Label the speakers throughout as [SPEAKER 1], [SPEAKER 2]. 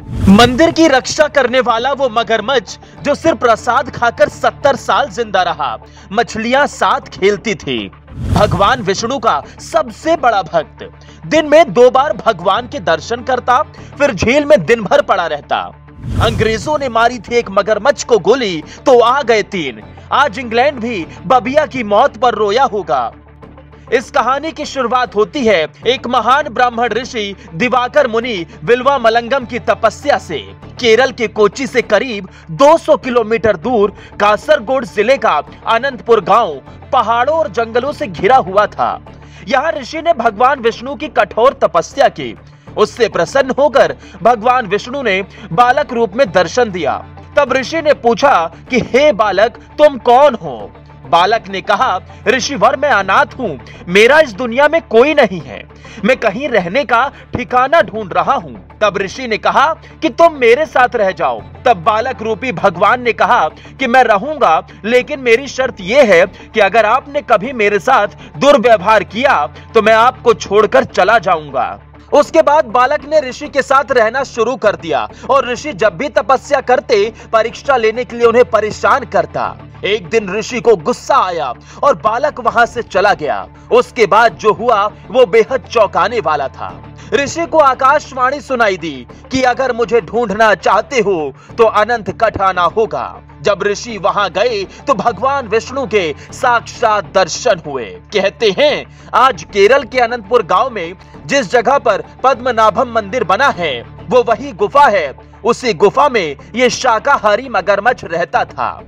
[SPEAKER 1] मंदिर की रक्षा करने वाला वो मगरमच्छ जो सिर्फ प्रसाद खाकर 70 साल जिंदा रहा, मछलियां साथ खेलती थी। भगवान विष्णु का सबसे बड़ा भक्त, दिन में 2 बार भगवान के दर्शन करता, फिर झील में दिन भर पड़ा रहता। अंग्रेजों ने मारी थी एक मगरमच्छ को गोली तो आ गए 3। आज इंग्लैंड भी बबिया की मौत पर रोया होगा। इस कहानी की शुरुआत होती है एक महान ब्राह्मण ऋषि दिवाकर मुनि विल्वा मलंगम की तपस्या से। केरल के कोच्चि से करीब 200 किलोमीटर दूर कासरगोड जिले का अनंतपुर गांव पहाड़ों और जंगलों से घिरा हुआ था। यहाँ ऋषि ने भगवान विष्णु की कठोर तपस्या की। उससे प्रसन्न होकर भगवान विष्णु ने बालक रूप में दर्शन दिया। तब ऋषि ने पूछा कि हे बालक, तुम कौन हो? बालक ने कहा, ऋषिवर मैं अनाथ हूँ, मेरा इस दुनिया में कोई नहीं है, मैं कहीं रहने का ठिकाना ढूंढ रहा हूँ। तब ऋषि ने कहा कि तुम मेरे साथ रह जाओ। तब बालक रूपी भगवान ने कहा कि मैं रहूंगा, लेकिन मेरी शर्त यह है कि अगर आपने कभी मेरे साथ दुर्व्यवहार किया तो मैं आपको छोड़कर चला जाऊंगा। उसके बाद बालक ने ऋषि के साथ रहना शुरू कर दिया और ऋषि जब भी तपस्या करते परीक्षा लेने के लिए उन्हें परेशान करता। एक दिन ऋषि को गुस्सा आया और बालक वहां से चला गया। उसके बाद जो हुआ वो बेहद चौंकाने वाला था। ऋषि को आकाशवाणी सुनाई दी कि अगर मुझे ढूंढना चाहते हो तो अनंत कट आना होगा। जब ऋषि वहां गए तो भगवान विष्णु के साक्षात दर्शन हुए। कहते हैं आज केरल के अनंतपुर गांव में जिस जगह पर पद्मनाभम मंदिर बना है वो वही गुफा है। उसी गुफा में ये शाकाहारी मगरमच्छ रहता था,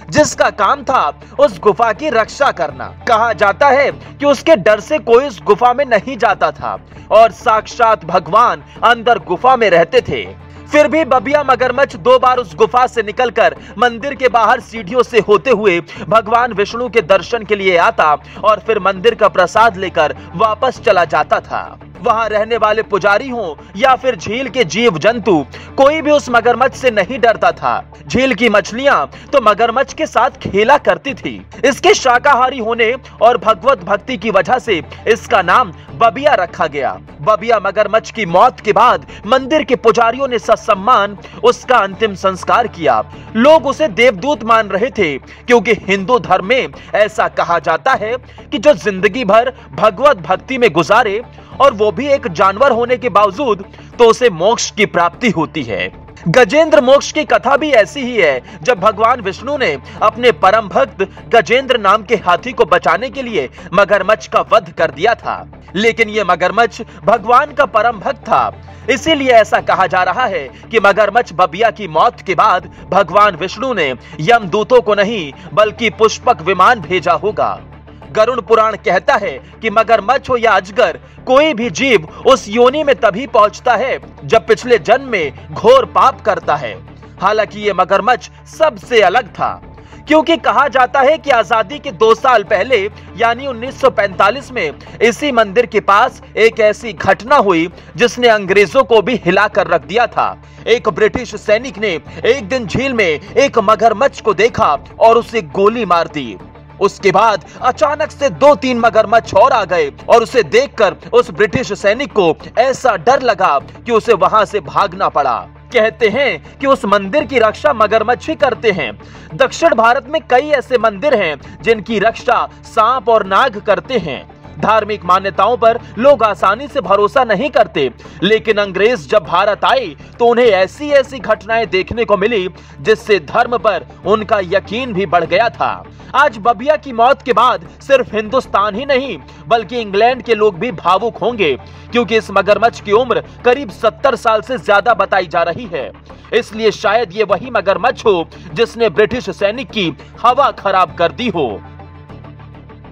[SPEAKER 1] जिसका काम था उस गुफा की रक्षा करना। कहा जाता है कि उसके डर से कोई उस गुफा में नहीं जाता था और साक्षात भगवान अंदर गुफा में रहते थे। फिर भी बबिया मगरमच्छ 2 बार उस गुफा से निकलकर मंदिर के बाहर सीढ़ियों से होते हुए भगवान विष्णु के दर्शन के लिए आता और फिर मंदिर का प्रसाद लेकर वापस चला जाता था। वहां रहने वाले पुजारी हों या फिर झील के जीव जंतु, कोई भी उस मगरमच्छ से नहीं डरता था। झील की मछलियां तो मगरमच्छ के साथ खेला करती थी। इसके शाकाहारी होने और भगवत भक्ति की वजह से इसका नाम बबिया रखा गया। बबिया मगरमच्छ की मौत के बाद मंदिर के पुजारियों ने ससम्मान उसका अंतिम संस्कार किया। लोग उसे देवदूत मान रहे थे क्योंकि हिंदू धर्म में ऐसा कहा जाता है कि जो जिंदगी भर भगवत भक्ति में गुजारे और वो भी एक जानवर होने के बावजूद, तो उसे मोक्ष की प्राप्ति होती है। गजेंद्र मोक्ष की कथा भी ऐसी ही है। जब भगवान विष्णु ने अपने परम भक्त गजेंद्र नाम के हाथी को बचाने के लिए मगरमच्छ का वध कर दिया था, लेकिन ये मगरमच्छ भगवान का परम भक्त था। इसीलिए ऐसा कहा जा रहा है कि मगरमच्छ बबिया की मौत के बाद भगवान विष्णु ने यमदूतों को नहीं बल्कि पुष्पक विमान भेजा होगा। गरुड़ पुराण कहता है कि मगरमच्छ हो या अजगर, कोई भी जीव उस योनि में तभी पहुंचता है जब पिछले जन्म में घोर पाप करता है। हालांकि ये मगरमच्छ सबसे अलग था, क्योंकि कहा जाता है कि आजादी के 2 साल पहले यानी 1945 में इसी मंदिर के पास एक ऐसी घटना हुई जिसने अंग्रेजों को भी हिलाकर रख दिया था। एक ब्रिटिश सैनिक ने एक दिन झील में एक मगरमच्छ को देखा और उसे गोली मार दी। उसके बाद अचानक से 2-3 मगरमच्छ और आ गए और उसे देखकर उस ब्रिटिश सैनिक को ऐसा डर लगा कि उसे वहां से भागना पड़ा। कहते हैं कि उस मंदिर की रक्षा मगरमच्छ ही करते हैं। दक्षिण भारत में कई ऐसे मंदिर हैं जिनकी रक्षा सांप और नाग करते हैं। धार्मिक मान्यताओं पर लोग आसानी से भरोसा नहीं करते, लेकिन अंग्रेज जब भारत आए तो उन्हें ऐसी ऐसी घटनाएं देखने को मिली जिससे धर्म पर उनका यकीन भी बढ़ गया था। आज बबिया की मौत के बाद सिर्फ हिंदुस्तान ही नहीं बल्कि इंग्लैंड के लोग भी भावुक होंगे, क्योंकि इस मगरमच्छ की उम्र करीब 70 साल से ज्यादा बताई जा रही है। इसलिए शायद ये वही मगरमच्छ हो जिसने ब्रिटिश सैनिक की हवा खराब कर दी हो।